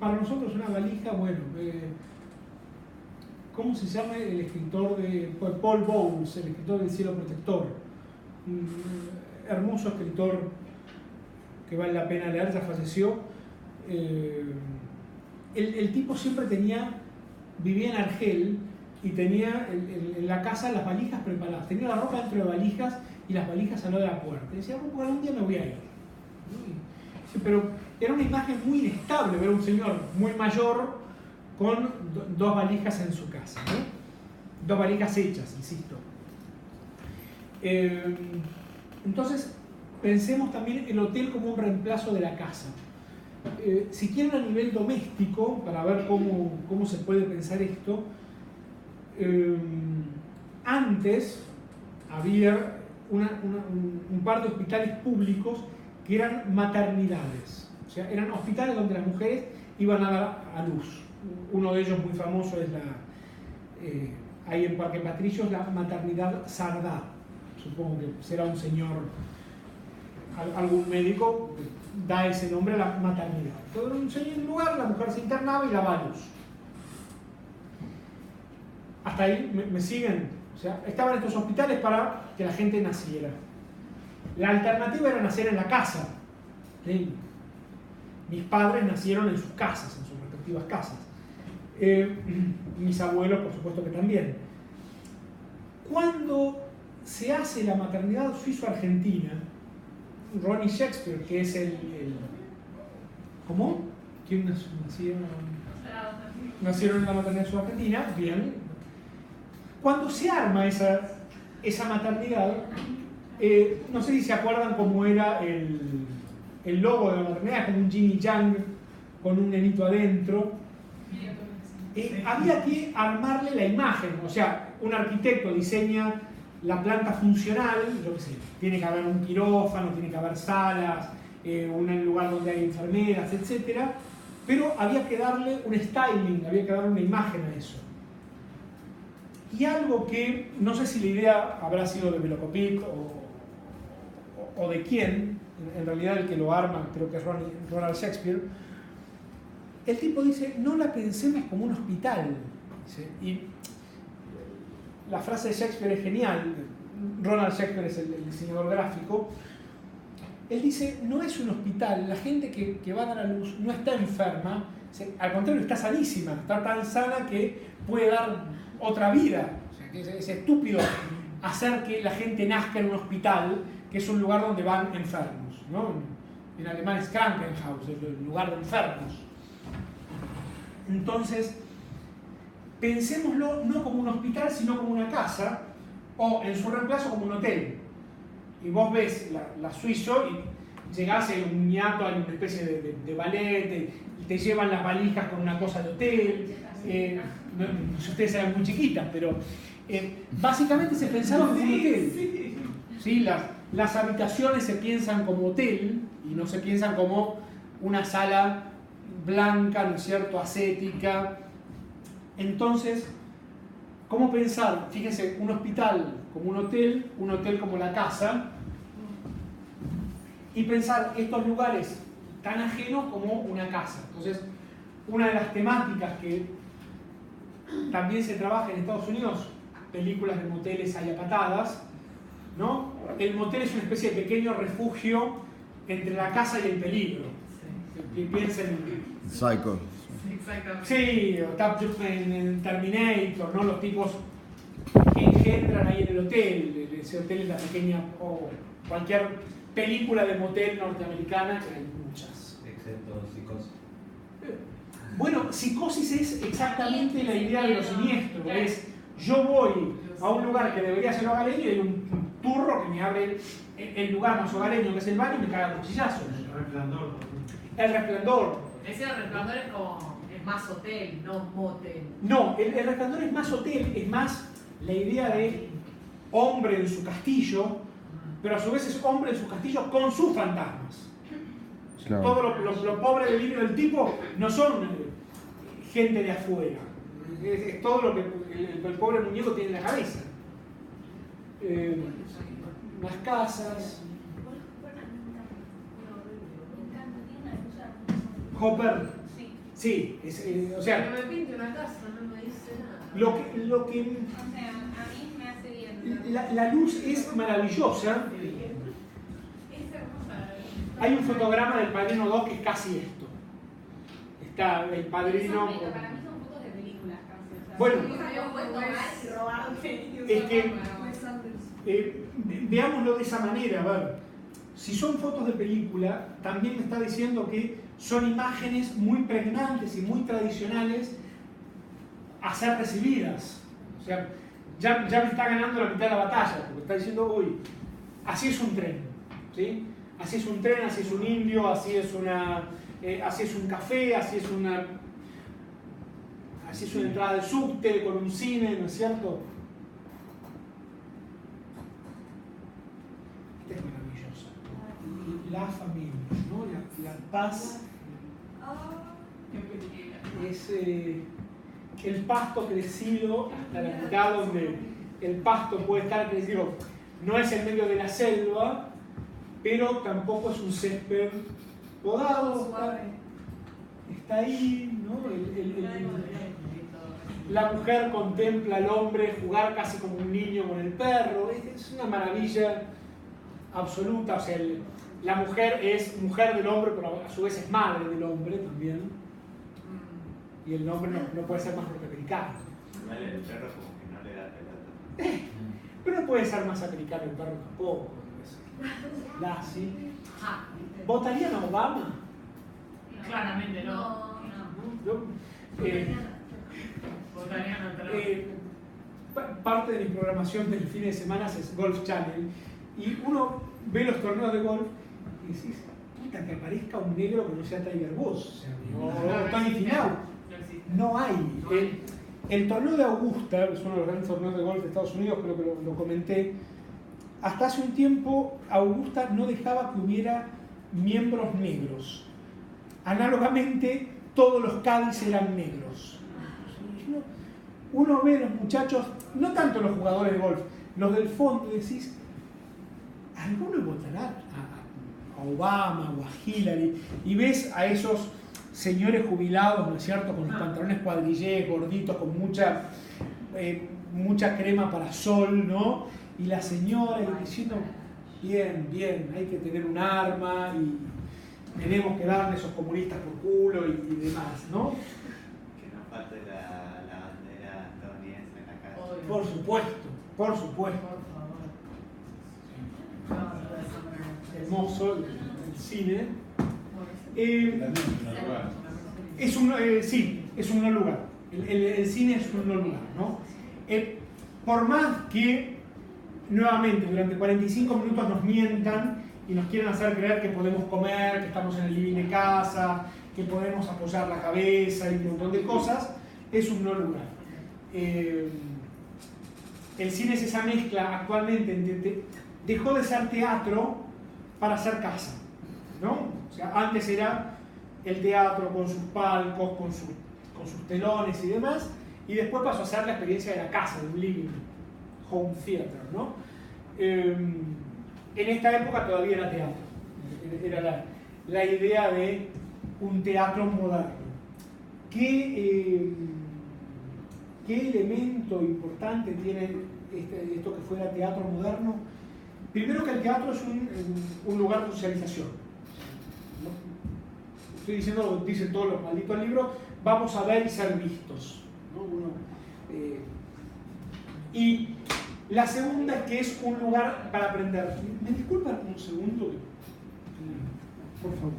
para nosotros una valija, bueno, ¿cómo se llama el escritor de Paul Bowles, el escritor del Cielo Protector? Un hermoso escritor que vale la pena leer, ya falleció. El tipo siempre vivía en Argel y tenía en la casa las valijas preparadas. Tenía la ropa dentro de valijas y las valijas al lado de la puerta. Y decía, bueno, algún día me voy a ir. Pero era una imagen muy inestable ver a un señor muy mayor con dos valijas en su casa, ¿no? Dos valijas hechas, insisto. Entonces, pensemos también el hotel como un reemplazo de la casa. Si quieren a nivel doméstico, para ver cómo se puede pensar esto, antes había un par de hospitales públicos que eran maternidades, o sea, eran hospitales donde las mujeres iban a dar a luz. Uno de ellos muy famoso es ahí en Parque Patricios, la maternidad Sardá. Supongo que será un señor, algún médico, da ese nombre a la maternidad. Entonces, en un lugar, la mujer se internaba y daba a luz. Hasta ahí me siguen. O sea, estaban estos hospitales para que la gente naciera. La alternativa era nacer en la casa. ¿Sí? Mis padres nacieron en sus casas, en sus respectivas casas. Mis abuelos, por supuesto que también. Cuando se hace la maternidad suizo-argentina, Ronnie Shakespeare, que es ¿cómo? ¿Quién nacieron en la maternidad suizo-argentina? Bien. Cuando se arma esa maternidad, no sé si se acuerdan cómo era el logo de la maternidad, como un yin y yang, con un nenito adentro. Había que armarle la imagen, o sea, un arquitecto diseña la planta funcional, yo qué sé, tiene que haber un quirófano, tiene que haber salas, un lugar donde hay enfermeras, etc. Pero había que darle un styling, había que darle una imagen a eso. Y algo que, no sé si la idea habrá sido de Velocopit o de quién, en realidad el que lo arma creo que es Ronald Shakespeare, el tipo dice, no la pensemos como un hospital. Dice, y la frase de Shakespeare es genial. Ronald Shakespeare es el diseñador gráfico. Él dice, no es un hospital, la gente que va a dar a luz no está enferma, al contrario, está sanísima, está tan sana que puede dar otra vida. O sea, que es estúpido hacer que la gente nazca en un hospital, que es un lugar donde van enfermos, ¿no? En alemán es Krankenhaus, el lugar de enfermos. Entonces, pensémoslo no como un hospital, sino como una casa, o en su reemplazo como un hotel. Y vos ves la Suizo y llegás en un hiato, hay una especie de ballet, y te llevan las valijas con una cosa de hotel. No sé, ustedes eran muy chiquitas, pero básicamente se pensaba como un hotel. ¿Sí? Las habitaciones se piensan como hotel y no se piensan como una sala blanca, ¿no es cierto?, ascética. Entonces, ¿cómo pensar? Fíjense, un hospital como un hotel como la casa, y pensar estos lugares tan ajenos como una casa. Entonces, una de las temáticas que también se trabaja en Estados Unidos, películas de moteles hay a patadas, ¿no? El motel es una especie de pequeño refugio entre la casa y el peligro. Piensen en Psycho. Exactamente. sí, o en Terminator, ¿no? Los tipos que engendran ahí en el hotel. Ese hotel es la pequeña, o cualquier película de motel norteamericana, que hay muchas. Excepto Psicosis. Bueno, Psicosis es exactamente la idea de lo siniestro. Es, yo voy a un lugar que debería ser hogareño y hay un turro que me abre el lugar más hogareño, que es el baño, y me caga cuchillazos. El Resplandor. El Resplandor. Ese Resplandor es como, es más hotel, no motel. No, el Resplandor es más hotel, es más la idea de hombre en su castillo, pero a su vez es hombre en su castillo con sus fantasmas. Claro. Todo lo pobre del libro del tipo no son gente de afuera, es todo lo que el pobre muñeco tiene en la cabeza. Las casas. Hopper. Sí, o sea, Que me pinte una casa, no me dice nada. lo que O sea, a mí me hace bien. la luz es maravillosa. Es hermosa. Hay un fotograma del Padrino 2 que es casi esto. Está el padrino. Para mí son fotos de películas casi. O sea, Bueno. si me había puesto mal y robarte. Es que veámoslo de esa manera, a ver. Si son fotos de película, también me está diciendo que son imágenes muy pregnantes y muy tradicionales a ser recibidas. O sea, ya me está ganando la mitad de la batalla, porque está diciendo, uy, así es un tren, ¿sí? Así es un tren, así es un indio, así es un café, así es una entrada de subte con un cine, ¿no es cierto? Esta es maravillosa. La familia, ¿no? La paz es el pasto crecido hasta la mitad, donde el pasto puede estar crecido. No es en medio de la selva, pero tampoco es un césped podado. Está ahí, ¿no? La mujer contempla al hombre jugar casi como un niño con el perro. Es una maravilla absoluta. O sea, la mujer es mujer del hombre, pero a su vez es madre del hombre también. Y el hombre no puede ser más norteamericano. El perro como que no le da pelota. Pero no puede ser más americano el perro tampoco. ¿Sí? ¿Votarían a Obama? Claramente no. No. Yo, Votarían a Trump. parte de mi programación del fin de semana es Golf Channel y uno ve los torneos de golf y decís, puta, que aparezca un negro que no sea Tiger Woods, o Tony Finau. No hay. El torneo de Augusta, es uno de los grandes torneos de golf de Estados Unidos, creo que lo comenté. Hasta hace un tiempo Augusta no dejaba que hubiera miembros negros. Análogamente, todos los caddies eran negros. Uno ve a los muchachos, no tanto los jugadores de golf, los del fondo, y decís, ¿alguno votará a Obama o a Hillary? Y ves a esos señores jubilados, ¿no es cierto?, con los pantalones cuadrillés, gorditos, con mucha crema para sol, ¿no? Y la señora diciendo, bien, hay que tener un arma y tenemos que darle a esos comunistas por culo y demás, ¿no? Que no falte la bandera estadounidense en la casa. Obvio. Por supuesto. Por favor. Hermoso el cine. Sí, es un no lugar. El cine es un no lugar, ¿no? Por más que, nuevamente, durante 45 minutos nos mientan y nos quieren hacer creer que podemos comer, que estamos en el living de casa, que podemos apoyar la cabeza y un montón de cosas, es un no lugar. El cine es esa mezcla actualmente, dejó de ser teatro para ser casa, ¿no? O sea, antes era el teatro con sus palcos, con sus telones y demás, y después pasó a ser la experiencia de la casa, de un living, home theater, ¿no? En esta época todavía era teatro, era la idea de un teatro moderno. ¿Qué elemento importante tiene esto que fuera teatro moderno? Primero, que el teatro es un lugar de socialización. ¿No? Estoy diciendo lo que dicen todos los malditos libros, vamos a ver y ser vistos, ¿no? Y la segunda es que es un lugar para aprender. ¿Me disculpan un segundo? Por favor.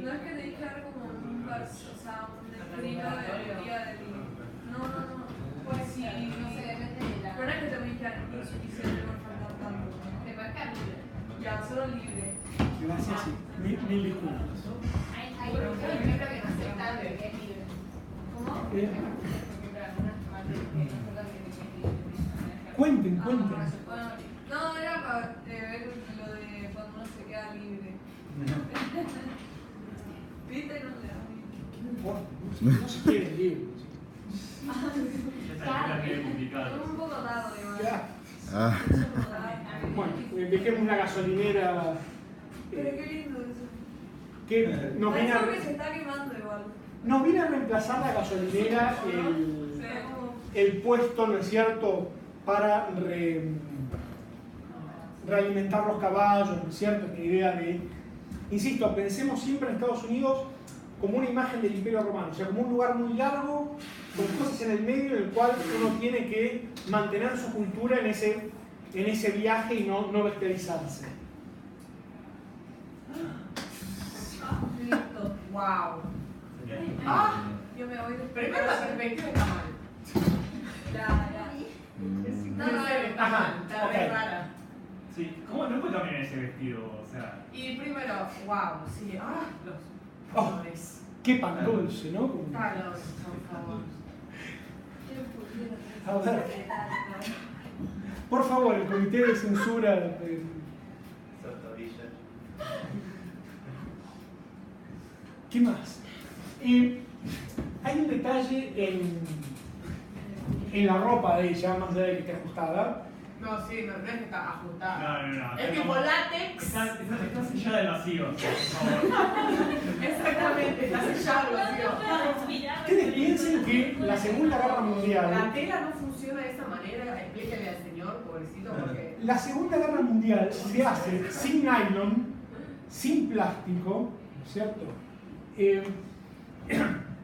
No es que te dije dar como un verso, o sea, un escrito de día del libro. No. Pues sí, No sé, depende de la. pero no es que te voy a quedar insuficiente por faltar tanto, ¿no? Te puedes quedar libre. Ya, solo libre. Gracias, sí. Mil disculpas. Hay un ejemplo que no aceptan que es libre. ¿Cómo? Eh, Porque para algunas partes que no aceptan que es libre. Cuenten. Bueno, no, era para ver lo de cuando uno se queda libre. ¿Viste? No le da ¿Qué me importa? No se quiere el libro. Esa es complicada. un poco tarde, igual. Ya. Ah, Un poco tarde. Bueno, dejemos la gasolinera Pero qué lindo eso. que nos viene Parece que a, se está quemando igual. nos viene a reemplazar la gasolinera el puesto, ¿no es cierto?, para realimentar los caballos, ¿no es cierto? La idea de, insisto, pensemos siempre en Estados Unidos como una imagen del Imperio Romano, o sea, como un lugar muy largo, con cosas en el medio en el cual uno tiene que mantener su cultura en ese viaje y no bestializarse. Listo. Wow. Yo me voy de Primero la perspectiva está mal. Ya. mm, No sé, está mal, está re Ok. rara. Sí, ¿cómo no puede cambiar ese vestido? O sea, Y primero, wow, sí, los Oh. colores. Qué pan dulce, ¿no? Como- Carlos, por favor. A ver, por favor, el comité de censura. Esos tobillos. ¿Qué más? Hay un detalle en la ropa de ella, más allá de que esté ajustada. No, sí, no es que está ajustada. no. Es tipo látex. Está sellada del vacío, por favor. Exactamente, está sellado el vacío. Ustedes piensen que la Segunda Guerra La Mundial, tela no funciona de esa manera. Explíquele al señor, pobrecito, porque. la Segunda Guerra Mundial se hace sin nylon, sin plástico, ¿no es cierto?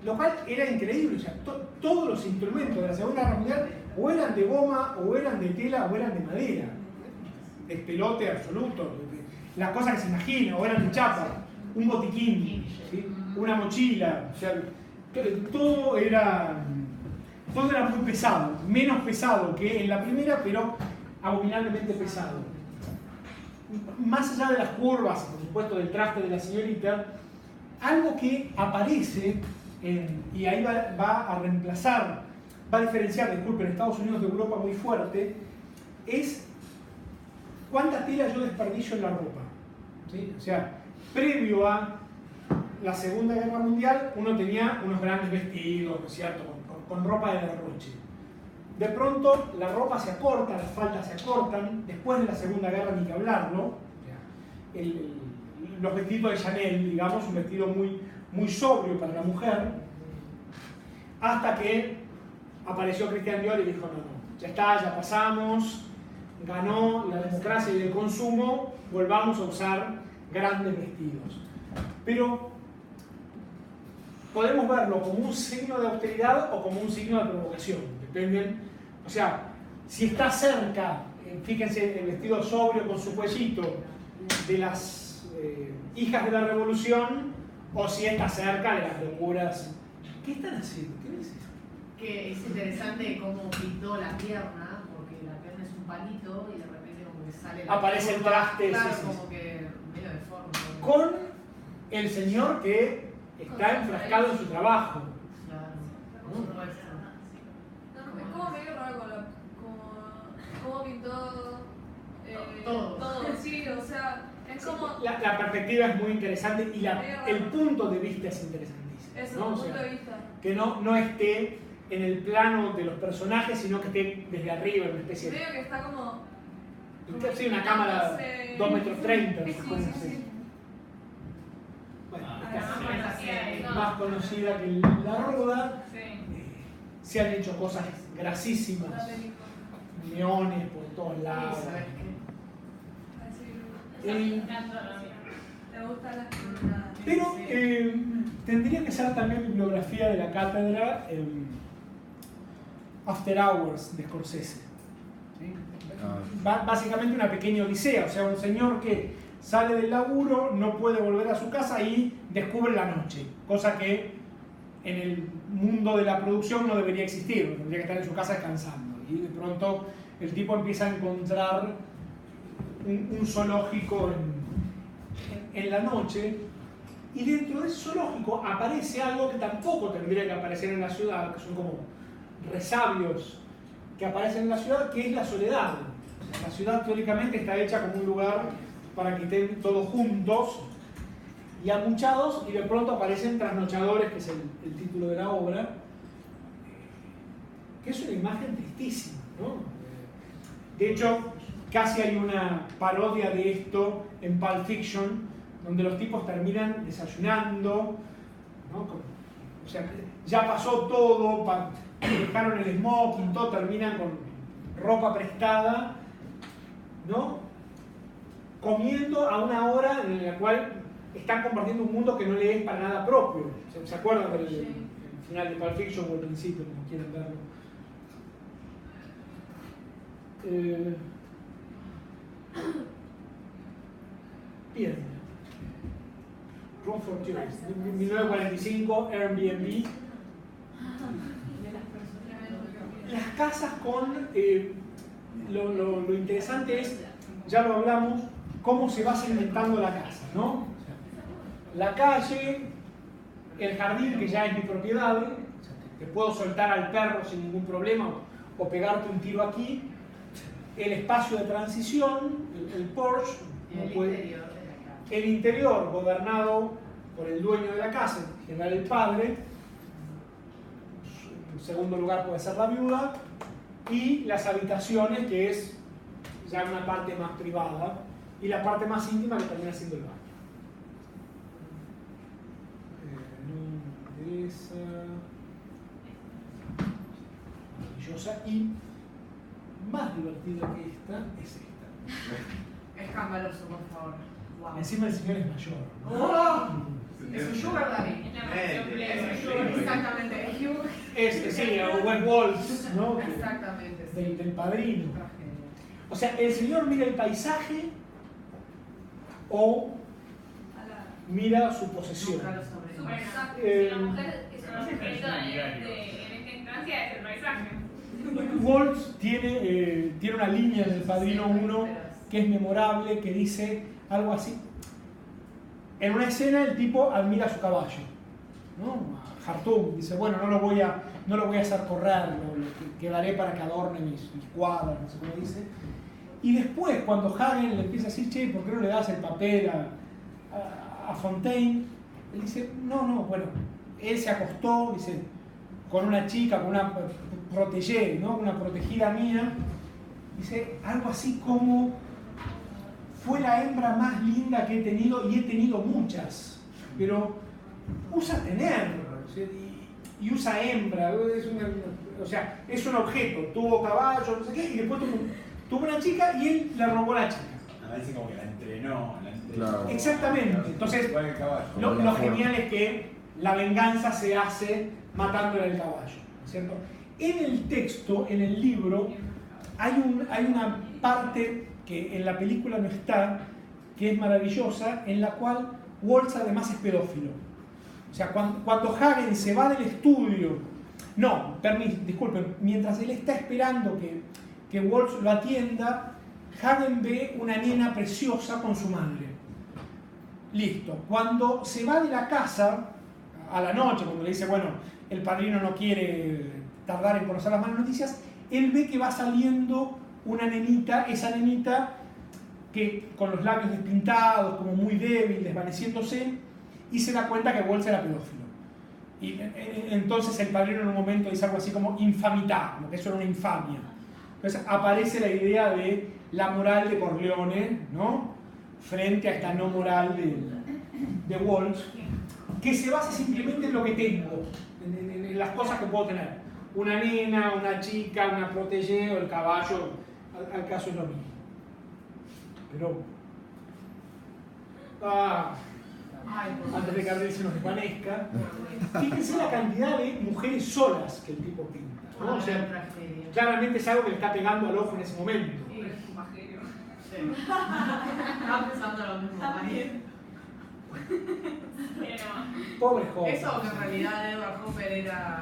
Lo cual era increíble, o sea, todos los instrumentos de la Segunda Guerra Mundial o eran de goma, o eran de tela, o eran de madera. Despelote absoluto. Las cosas que se imaginan, o eran de chapa, un botiquín, ¿sí? Una mochila, o sea, todo era muy pesado, menos pesado que en la primera, pero abominablemente pesado. Más allá de las curvas, por supuesto, del traje de la señorita, algo que aparece, y ahí va a reemplazar, va a diferenciar, disculpen, Estados Unidos de Europa muy fuerte, es cuánta tela yo desperdicio en la ropa. ¿Sí? O sea, previo a la Segunda Guerra Mundial, uno tenía unos grandes vestidos, ¿no es cierto?, con ropa de derroche. De pronto la ropa se acorta, las faldas se acortan, después de la Segunda Guerra ni que hablarlo. Los vestidos de Chanel, digamos, un vestido muy sobrio para la mujer, hasta que apareció Christian Dior y dijo, no, ya está, ya pasamos, ganó la democracia y el consumo, volvamos a usar grandes vestidos. Pero podemos verlo como un signo de austeridad o como un signo de provocación, dependen, o sea, si está cerca, fíjense el vestido sobrio con su cuellito de las hijas de la revolución, o si está cerca de las locuras. ¿Qué están haciendo? ¿Qué es eso? Que es interesante cómo pintó la pierna, porque la pierna es un palito y de repente como que sale la Aparece el curva, traste, claro, sí, sí, como que medio deforme. Con el señor que está enfrascado en su trabajo. Claro, por supuesto. No, es como medio raro como pintó todo, sí, o sea, es como La perspectiva es muy interesante y el punto de vista es interesantísimo. eso, ¿no? O punto sea, de vista. que no esté en el plano de los personajes, sino que esté desde arriba, en una especie de... Medio que está como Sí, una cámara 2,30 metros. Sí, sí, sí. Bueno, Ah, esta no. más conocida que La Ruda. Se han hecho cosas grasísimas, La película. neones por todos lados. ¿Sabes qué? Eh, ¿Te gusta la Pero tendría que ser también bibliografía de la cátedra After Hours de Scorsese. ¿Sí? Básicamente una pequeña odisea, o sea, un señor que sale del laburo, no puede volver a su casa y descubre la noche, cosa que en el mundo de la producción no debería existir, tendría que estar en su casa descansando. Y de pronto el tipo empieza a encontrar un zoológico en la noche, y dentro de ese zoológico aparece algo que tampoco tendría que aparecer en la ciudad, que son como resabios que aparecen en la ciudad, que es la soledad. O sea, la ciudad teóricamente está hecha como un lugar para que estén todos juntos y amuchados, y de pronto aparecen trasnochadores, que es el título de la obra, que es una imagen tristísima, ¿no? De hecho, casi hay una parodia de esto en Pulp Fiction, donde los tipos terminan desayunando, ¿no? O sea, ya pasó todo, dejaron el smoking, todo, terminan con ropa prestada, ¿no? Comiendo a una hora en la cual están compartiendo un mundo que no le es para nada propio. ¿Se acuerdan del final de Pulp Fiction o el principio, como quieran verlo? Bien. Room for Tourists, 1945, Airbnb. Las casas con... lo interesante es, ya lo hablamos, cómo se va segmentando la casa, ¿no? La calle, el jardín, que ya es mi propiedad, te puedo soltar al perro sin ningún problema o pegarte un tiro aquí. El espacio de transición, el porche, el interior gobernado por el dueño de la casa, en general el padre. En segundo lugar puede ser la viuda, y las habitaciones, que es ya una parte más privada, y la parte más íntima, que termina siendo el baño. No me interesa. Maravillosa, y más divertida que esta es esta. Escandaloso, por favor. Wow. Encima el señor es mayor. ¡Oh! Es un sugar daddy. Es la mansión Blair. Exactamente. Sí, o Wes Waltz, ¿no? Exactamente. Sí. Del Padrino. O sea, el señor mira el paisaje o mira su posesión. Nunca lo sabré. Súper exacto. Si la mujer es un objeto en esta instancia, es el paisaje. Waltz tiene una línea en el Padrino 1 que es memorable, que dice algo así. En una escena el tipo admira su caballo, ¿no? Hartung dice, bueno, no lo voy a hacer correr, lo quedaré para que adorne mis cuadros, no sé cómo dice. Y después, cuando Hagen le empieza a decir, che, ¿por qué no le das el papel a Fontaine? Él dice, no, bueno, él se acostó, dice, con una chica, con una protégée, ¿no? Una protegida mía, dice, algo así como, fue la hembra más linda que he tenido, y he tenido muchas, pero usa tener, y usa hembra, o sea, es un objeto, tuvo caballo, no sé qué, y después tuvo una chica y él le robó la chica. A veces como que la entrenó. Claro. Exactamente, entonces lo genial es que la venganza se hace matándole al caballo, ¿cierto? En el texto, en el libro, hay una parte que en la película no está, que es maravillosa, en la cual Waltz además es pedófilo. O sea, cuando Hagen se va del estudio, disculpen, mientras él está esperando que Waltz lo atienda, Hagen ve una nena preciosa con su madre. Listo. Cuando se va de la casa, a la noche, cuando le dice, bueno, el padrino no quiere tardar en conocer las malas noticias, él ve que va saliendo una nenita, esa nenita que con los labios despintados, como muy débil, desvaneciéndose, y se da cuenta que Waltz era pedófilo. Y entonces el padrino en un momento dice algo así como infamidad, lo que eso era una infamia. Entonces aparece la idea de la moral de Corleone, ¿no? Frente a esta no moral de Waltz, que se basa simplemente en lo que tengo, en las cosas que puedo tener. Una nena, una chica, una protégée o el caballo, al caso es lo mismo. Pero... antes de que Gabriel se nos desvanezca, fíjense la cantidad de mujeres solas que el tipo pinta, ¿no? O sea, claramente es algo que le está pegando al ojo en ese momento. Sí. Estaba pensando lo mismo, Mariel. Pobre joven. Eso que en realidad Edward Hopper era